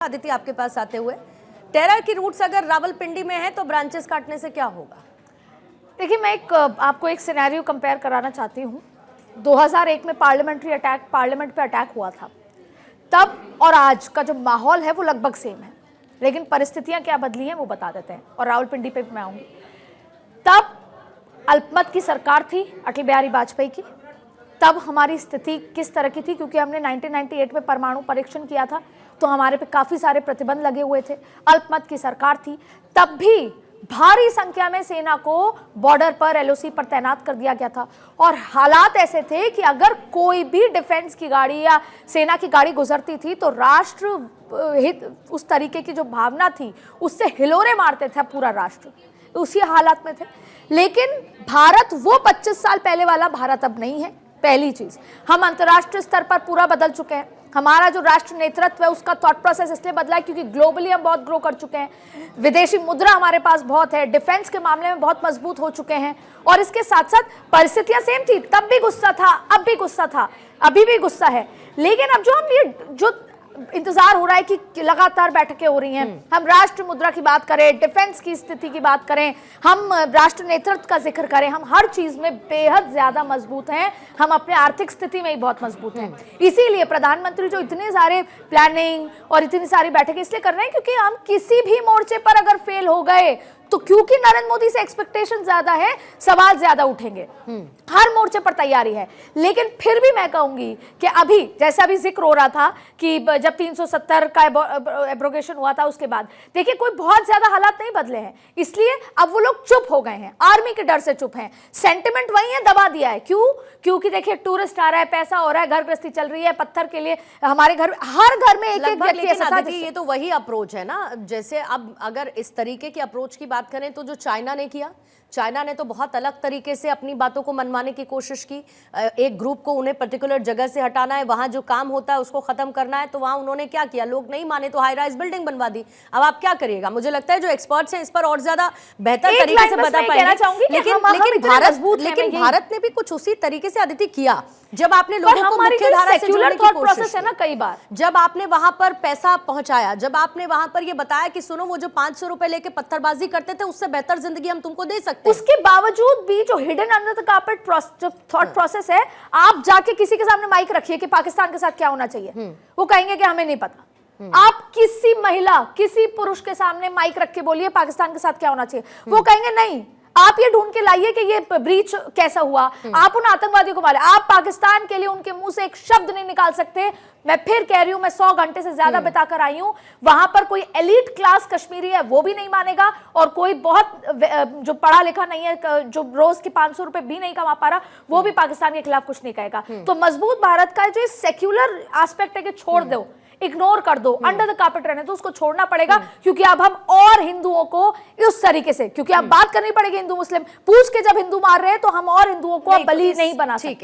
आदित्य आपके पास आते हुए, टेरर की रूट्स अगर रावलपिंडी में है तो ब्रांचेस काटने से क्या होगा? देखिए, मैं आपको एक सिनेरियो कंपेयर कराना चाहती हूँ। 2001 में पार्लियामेंट पे अटैक हुआ था, तब और आज का जो माहौल है वो लगभग सेम है, लेकिन परिस्थितियां क्या बदली हैं वो बता देते हैं। और रावलपिंडी पे भी मैं आऊँगी। तब अल्पमत की सरकार थी अटल बिहारी वाजपेयी की। तब हमारी स्थिति किस तरह की थी, क्योंकि हमने 1998 में परमाणु परीक्षण किया था, तो हमारे पे काफ़ी सारे प्रतिबंध लगे हुए थे। अल्पमत की सरकार थी, तब भी भारी संख्या में सेना को बॉर्डर पर, एलओसी पर तैनात कर दिया गया था। और हालात ऐसे थे कि अगर कोई भी डिफेंस की गाड़ी या सेना की गाड़ी गुजरती थी तो राष्ट्र हित, उस तरीके की जो भावना थी, उससे हिलोरे मारते थे पूरा राष्ट्र। उसी हालात में थे। लेकिन भारत वो 25 साल पहले वाला भारत अब नहीं है। पहली चीज, हम अंतर्राष्ट्रीय स्तर पर पूरा बदल चुके हैं। हमारा जो राष्ट्र नेतृत्व है उसका थॉट प्रोसेस इसलिए बदला है क्योंकि ग्लोबली हम बहुत ग्रो कर चुके हैं। विदेशी मुद्रा हमारे पास बहुत है, डिफेंस के मामले में बहुत मजबूत हो चुके हैं। और इसके साथ साथ परिस्थितियां सेम थी, तब भी गुस्सा था, अब भी गुस्सा था, अभी भी गुस्सा है। लेकिन अब जो इंतजार हो रहा है कि लगातार बैठकें हो रही हैं, हम राष्ट्र मुद्रा की बात करें, डिफेंस की स्थिति की बात करें, हम राष्ट्र नेतृत्व का जिक्र करें, हम हर चीज में बेहद ज्यादा मजबूत हैं। हम अपने आर्थिक स्थिति में ही बहुत मजबूत हैं। इसीलिए प्रधानमंत्री जो इतने सारे प्लानिंग और इतनी सारी बैठकें इसलिए कर रहे हैं क्योंकि हम किसी भी मोर्चे पर अगर फेल हो गए तो क्योंकि नरेंद्र मोदी से एक्सपेक्टेशन ज्यादा है, सवाल ज्यादा उठेंगे। हर मोर्चे पर तैयारी है। लेकिन फिर भी मैं कहूंगी कि अभी जैसा भी जिक्र हो रहा था कि जब 370 का एब्रोगेशन हुआ था उसके बाद देखिए कोई बहुत ज्यादा हालात नहीं बदले हैं। इसलिए अब वो लोग चुप हो गए हैं, आर्मी के डर से चुप हैं। सेंटिमेंट वही है, दबा दिया है। क्यों? क्योंकि देखिए टूरिस्ट आ रहा है, पैसा हो रहा है, घर गृहस्थी चल रही है, पत्थर के लिए हमारे घर, हर घर में एक व्यक्ति ऐसा था। ये तो वही अप्रोच है ना। जैसे अब अगर इस तरीके की अप्रोच की बात करें तो जो चाइना ने किया, चाइना ने तो बहुत अलग तरीके से अपनी बातों को मनवाने की कोशिश की। एक ग्रुप को उन्हें पर्टिकुलर जगह से हटाना है, वहां जो काम होता है उसको खत्म करना है, तो वहां उन्होंने क्या किया, लोग नहीं माने तो हाई राइज बिल्डिंग बनवा दी। अब आप क्या करिएगा? मुझे लगता है जो एक्सपर्ट्स हैं इस पर और ज्यादा बेहतर तरीके से बता पाएंगे। लेकिन भारत ने भी कुछ उसी तरीके से आदित्य किया। जब आपने लोगों को मुख्यधारा से जोड़ने की कोशिश है ना, कई बार जब आपने वहां पर पैसा पहुंचाया, जब आपने वहां पर ये बताया कि सुनो वो जो 500 रुपए लेके पत्थरबाजी करते थे उससे बेहतर जिंदगी हम तुमको दे सकते हैं, उसके बावजूद भी जो hidden under the carpet thought process है, आप जाके किसी के सामने माइक रखिए कि पाकिस्तान के साथ क्या होना चाहिए, वो कहेंगे कि हमें नहीं पता। आप किसी महिला, किसी पुरुष के सामने माइक रख के बोलिए पाकिस्तान के साथ क्या होना चाहिए, वो कहेंगे नहीं। आप ये ढूंढ के लाइए कि ये ब्रीच कैसा हुआ, आप उन आतंकवादियों को मारे। आप पाकिस्तान के लिए उनके मुंह से एक शब्द नहीं निकाल सकते। मैं फिर कह रही हूं, मैं 100 घंटे से ज्यादा बिताकर आई हूं। वहां पर कोई एलीट क्लास कश्मीरी है वो भी नहीं मानेगा, और कोई बहुत जो पढ़ा लिखा नहीं है, जो रोज के 500 रुपए भी नहीं कमा पा रहा, वो भी पाकिस्तान के खिलाफ कुछ नहीं कहेगा। तो मजबूत भारत का जो सेक्युलर एस्पेक्ट है कि छोड़ दो, इग्नोर कर दो, अंडर द कार्पेट रहने दो, उसको छोड़ना पड़ेगा। क्योंकि अब हम और हिंदुओं को उस तरीके से, क्योंकि अब बात करनी पड़ेगी हिंदू मुस्लिम, पूछ के जब हिंदू मार रहे हैं तो हम और हिंदुओं को बलि नहीं बना सकते।